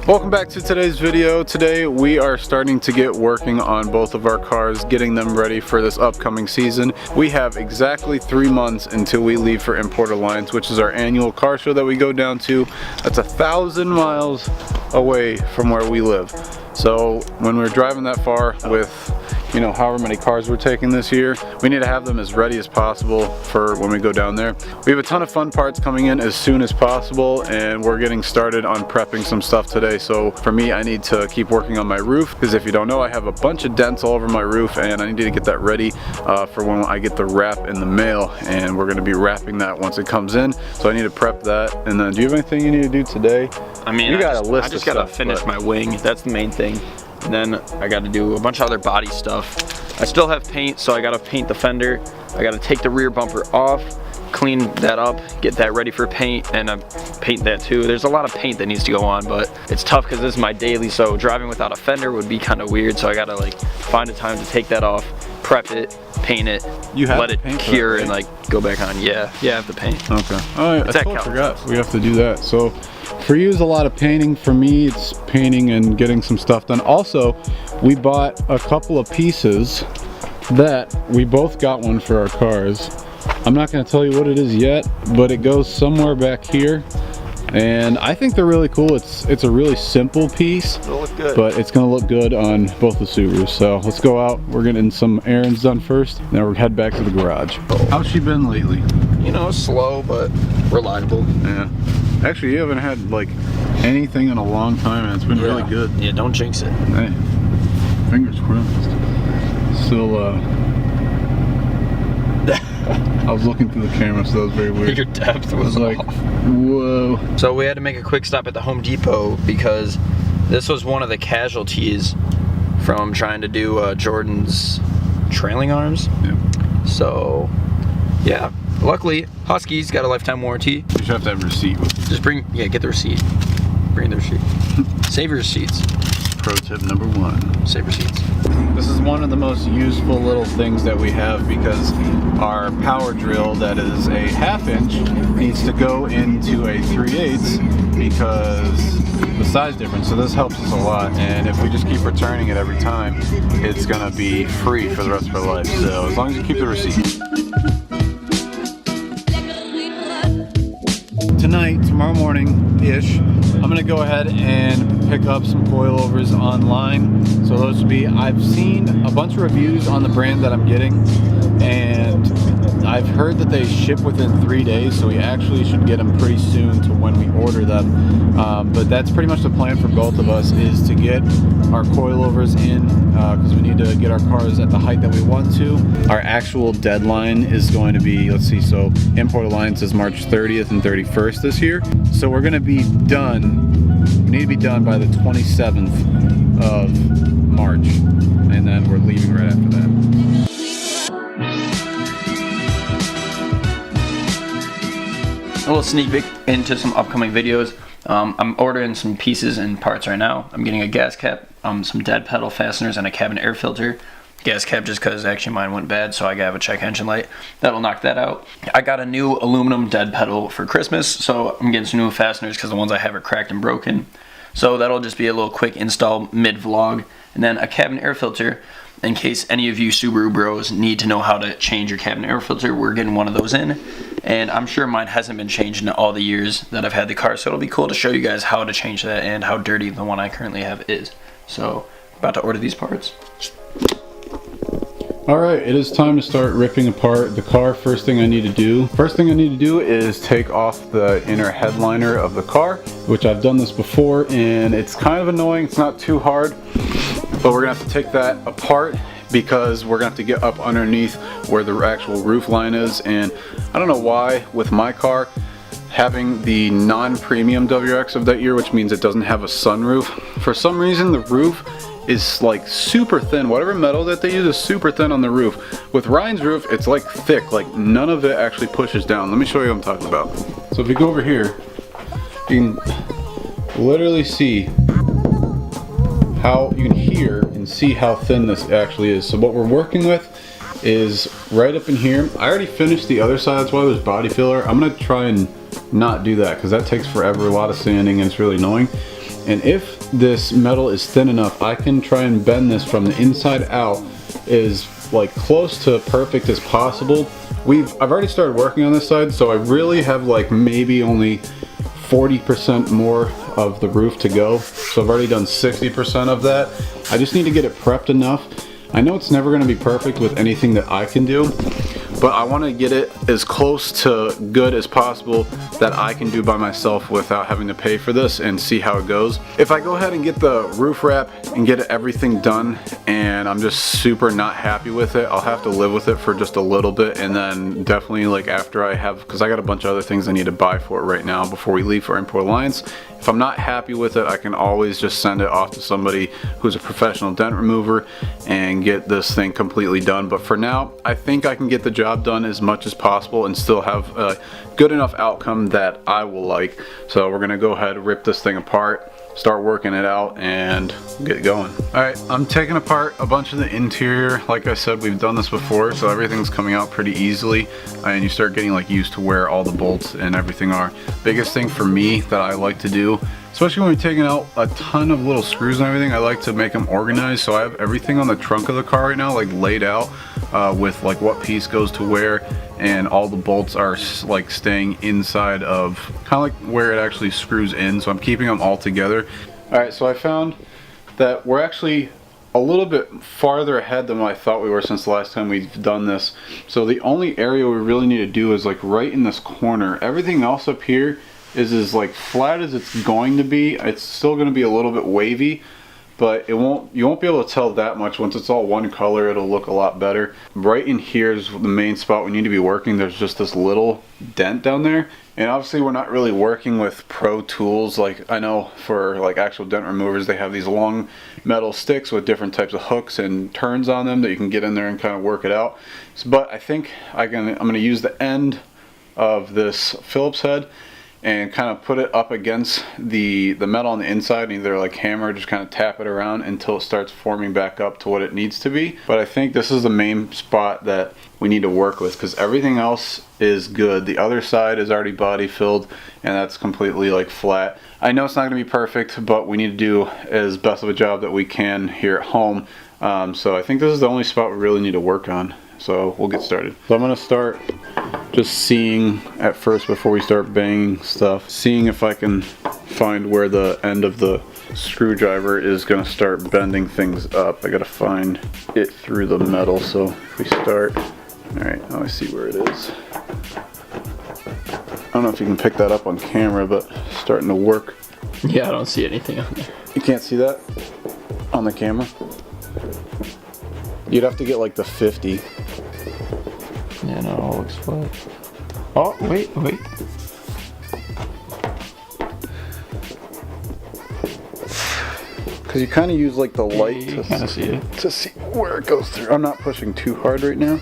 Welcome back to today's video. Today we are starting to get working on both of our cars, getting them ready for this upcoming season. We have exactly 3 months until we leave for Import Alliance, which is our annual car show that we go down to. That's 1,000 miles away from where we live. So when we're driving that far with, you know, however many cars we're taking this year, we need to have them as ready as possible for when we go down there. We have a ton of fun parts coming in as soon as possible, and we're getting started on prepping some stuff today. So for me, I need to keep working on my roof, because if you don't know, I have a bunch of dents all over my roof, and I need to get that ready for when I get the wrap in the mail, and we're going to be wrapping that once it comes in. So I need to prep that. And then, do you have anything you need to do today? I mean, I just gotta finish my wing. That's the main thing. And then I gotta do a bunch of other body stuff. I still have paint, so I gotta paint the fender. I gotta take the rear bumper off, clean that up, get that ready for paint, and paint that too. There's a lot of paint that needs to go on, but it's tough because this is my daily, so driving without a fender would be kind of weird, so I gotta like find a time to take that off, prep it, paint it, let it cure, and like go back on. Yeah, I have the paint. Okay. Oh, I totally forgot we have to do that. So for you, it's a lot of painting. For me, it's painting and getting some stuff done. Also, we bought a couple of pieces that we both got one for our cars. I'm not going to tell you what it is yet, but it goes somewhere back here, and I think they're really cool. It's a really simple piece, It'll look good, but it's going to look good on both the Subarus. So let's go out. We're getting some errands done first, then we'll head back to the garage. How's she been lately? You know, slow but reliable. Yeah. Actually, you haven't had like anything in a long time, and it's been really good. Yeah, don't jinx it. Hey, fingers crossed. Still, I was looking through the camera, so that was very weird. Your depth was like, whoa. So we had to make a quick stop at the Home Depot because this was one of the casualties from trying to do Jordan's trailing arms. Yeah. So, yeah. Luckily, Husky's got a lifetime warranty. You should have to have a receipt with you. Just get the receipt. Bring the receipt. Save your receipts. Pro tip number 1. Save receipts. This is one of the most useful little things that we have, because our power drill that is a 1/2 inch needs to go into a 3/8 because the size difference. So this helps us a lot, and if we just keep returning it every time, it's gonna be free for the rest of our life. So as long as you keep the receipt. Tonight, tomorrow morning-ish, I'm gonna go ahead and pick up some coilovers online. So those would be, I've seen a bunch of reviews on the brand that I'm getting, and I've heard that they ship within 3 days, so we actually should get them pretty soon to when we order them. But that's pretty much the plan for both of us, is to get our coilovers in, because we need to get our cars at the height that we want to. Our actual deadline is going to be, let's see, so Import Alliance is March 30th and 31st this year. So we're gonna be done, we need to be done by the 27th of March, and then we're leaving right after that. A little sneak peek into some upcoming videos. I'm ordering some pieces and parts right now. I'm getting a gas cap, some dead pedal fasteners, and a cabin air filter. Gas cap just because actually mine went bad, so I gotta have a check engine light. That'll knock that out. I got a new aluminum dead pedal for Christmas, so I'm getting some new fasteners because the ones I have are cracked and broken. So that'll just be a little quick install mid-vlog. And then a cabin air filter, in case any of you Subaru bros need to know how to change your cabin air filter. We're getting one of those in, and I'm sure mine hasn't been changed in all the years that I've had the car, so it'll be cool to show you guys how to change that and how dirty the one I currently have is. So, about to order these parts. Alright, it is time to start ripping apart the car. First thing I need to do is take off the inner headliner of the car, which I've done this before, and it's kind of annoying. It's not too hard, but we're gonna have to take that apart because we're gonna have to get up underneath where the actual roof line is. And I don't know why, with my car having the non-premium WRX of that year, which means it doesn't have a sunroof, for some reason the roof is like super thin. Whatever metal that they use is super thin on the roof. With Ryan's roof, it's like thick, like none of it actually pushes down. Let me show you what I'm talking about. So if you go over here, you can literally see how, you can hear and see how thin this actually is. So what we're working with is right up in here. I already finished the other side, that's why there's body filler. I'm gonna try and not do that because that takes forever, a lot of sanding, and it's really annoying. And if this metal is thin enough, I can try and bend this from the inside out as like close to perfect as possible. I've already started working on this side, so I really have like maybe only 40% more of the roof to go. So I've already done 60% of that. I just need to get it prepped enough. I know it's never going to be perfect with anything that I can do, but I want to get it as close to good as possible that I can do by myself without having to pay for this, and see how it goes. If I go ahead and get the roof wrap and get everything done and I'm just super not happy with it, I'll have to live with it for just a little bit, and then definitely like after I have, because I got a bunch of other things I need to buy for it right now before we leave for Import Alliance. If I'm not happy with it, I can always just send it off to somebody who's a professional dent remover and get this thing completely done. But for now, I think I can get the job done as much as possible and still have a good enough outcome that I will like. So we're gonna go ahead and rip this thing apart, start working it out, and get going. Alright, I'm taking apart a bunch of the interior. Like I said, we've done this before, so everything's coming out pretty easily, and you start getting like used to where all the bolts and everything are. Biggest thing for me that I like to do, especially when we're taking out a ton of little screws and everything, I like to make them organized. So I have everything on the trunk of the car right now like laid out with like what piece goes to where, and all the bolts are like staying inside of kind of like where it actually screws in. So I'm keeping them all together. Alright, so I found that we're actually a little bit farther ahead than what I thought we were since the last time we've done this. So the only area we really need to do is like right in this corner. Everything else up here is as like flat as it's going to be. It's still going to be a little bit wavy, but you won't be able to tell that much. Once it's all one color, it'll look a lot better. Right in here is the main spot we need to be working. There's just this little dent down there, and obviously we're not really working with pro tools. Like I know for like actual dent removers, they have these long metal sticks with different types of hooks and turns on them that you can get in there and kind of work it out. But I think I'm going to use the end of this Phillips head and kind of put it up against the metal on the inside, and either like hammer, just kind of tap it around until it starts forming back up to what it needs to be. But I think this is the main spot that we need to work with, because everything else is good. The other side is already body filled, and that's completely like flat. I know it's not going to be perfect, but we need to do as best of a job that we can here at home. So I think this is the only spot we really need to work on. So we'll get started. So I'm going to start just seeing at first, before we start banging stuff, seeing if I can find where the end of the screwdriver is going to start bending things up. I got to find it through the metal. So if we start, alright, now I see where it is. I don't know if you can pick that up on camera, but it's starting to work. Yeah, I don't see anything on there. You can't see that on the camera? You'd have to get like the 50. Yeah, no, it all looks flat. Oh, wait. Because you kind of use like the light to kind of see it, to see where it goes through. I'm not pushing too hard right now.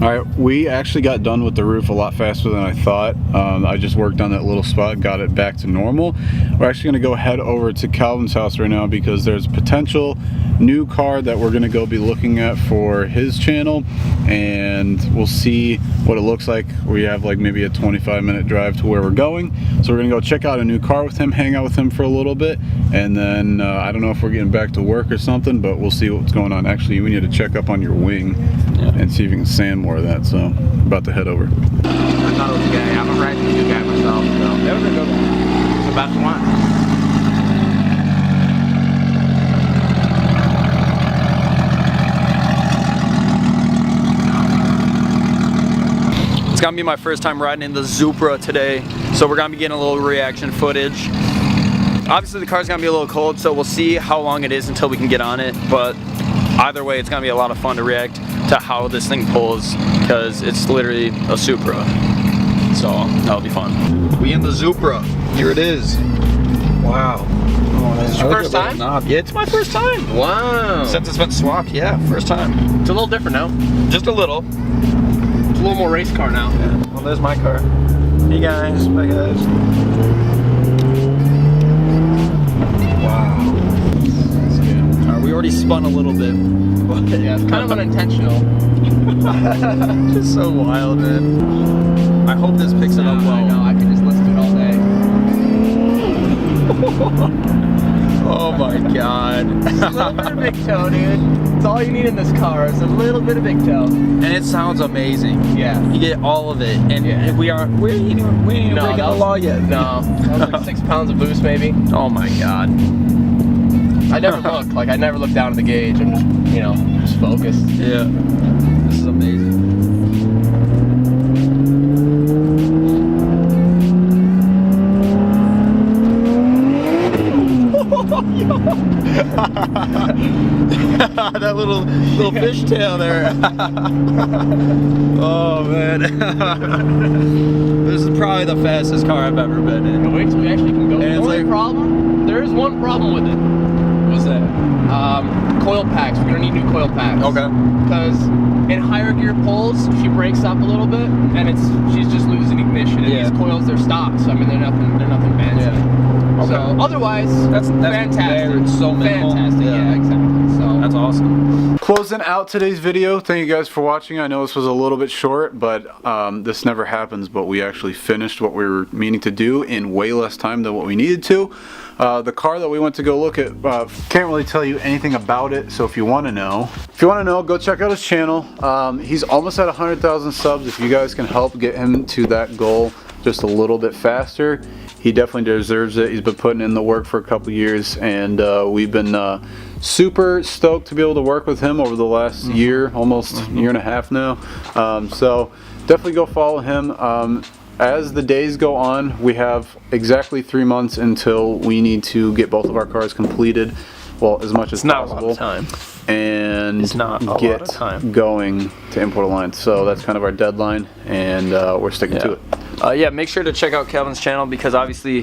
Alright, we actually got done with the roof a lot faster than I thought. I just worked on that little spot, got it back to normal. We're actually going to go head over to Kalvin's house right now, because there's a potential new car that we're going to go be looking at for his channel, and we'll see what it looks like. We have like maybe a 25-minute drive to where we're going, so we're going to go check out a new car with him, hang out with him for a little bit, and then I don't know if we're getting back to work or something, but we'll see what's going on. Actually, we need to check up on your wing and see if you can sand more of that, so I'm about to head over. I thought it was gay. I'm a racing new guy myself, so that was a good one. It's the best one. It's gonna be my first time riding in the Zupra today, so we're gonna be getting a little reaction footage. Obviously the car's gonna be a little cold, so we'll see how long it is until we can get on it, but either way it's gonna be a lot of fun to react to how this thing pulls, because it's literally a Supra, so that'll be fun. We in the Zupra, here it is. Wow. Oh, this is your first time? Yeah, it's my first time. Wow. Since it's been swapped, yeah, first time. It's a little different now. Just a little. It's a little more race car now. Yeah. Well, there's my car. Hey guys, bye guys. Wow. Alright, we already spun a little bit. Yeah, it's kind of unintentional. Just so wild, man. I hope this picks it up well. I know, I could just listen to it all day. Oh my god. A little bit of big toe, dude. It's all you need in this car is a little bit of big toe. And it sounds amazing. Yeah. You get all of it. And we ain't even breaking the law yet. No. That was like 6 pounds of boost maybe. Oh my god. I never looked. Like I never looked down at the gauge and just, you know, just focused. Yeah. This is amazing. That little fishtail there. Oh man. This is probably the fastest car I've ever been in. Wait till we actually can go. And it's like, There is one problem with it. what's that? Coil packs. We're gonna need new coil packs. Okay. Because in higher gear pulls, she breaks up a little bit, and she's just losing ignition. And Yeah. these coils, they're stock, so I mean they're nothing fancy. Yeah. Okay. So otherwise, That's fantastic. very- so minimal. Fantastic. Yeah, exactly. So That's awesome. Closing out today's video, thank you guys for watching. I know this was a little bit short, but this never happens, but we actually finished what we were meaning to do in way less time than what we needed to. The car that we went to go look at, can't really tell you anything about it, so if you want to know, go check out his channel. He's almost at 100,000 subs. If you guys can help get him to that goal just a little bit faster, he definitely deserves it. He's been putting in the work for a couple years, and we've been super stoked to be able to work with him over the last year, almost year and a half now. So definitely go follow him. As the days go on, we have exactly 3 months until we need to get both of our cars completed, well, as much as possible. Not a lot of time. And It's not a lot get of time. going to import a line. So that's kind of our deadline, and we're sticking to it. Yeah, make sure to check out Kalvin'S channel, because obviously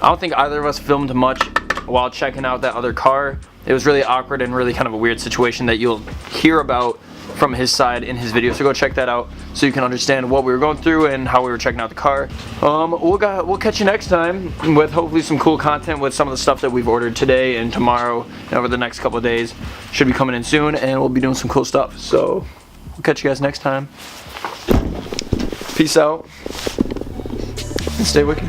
I don't think either of us filmed much while checking out that other car. It was really awkward and really kind of a weird situation that you'll hear about from his side in his video, so go check that out so you can understand what we were going through and how we were checking out the car. We'll catch you next time with hopefully some cool content with some of the stuff that we've ordered today and tomorrow and over the next couple of days. Should be coming in soon, and we'll be doing some cool stuff. So we'll catch you guys next time. Peace out and stay wicked.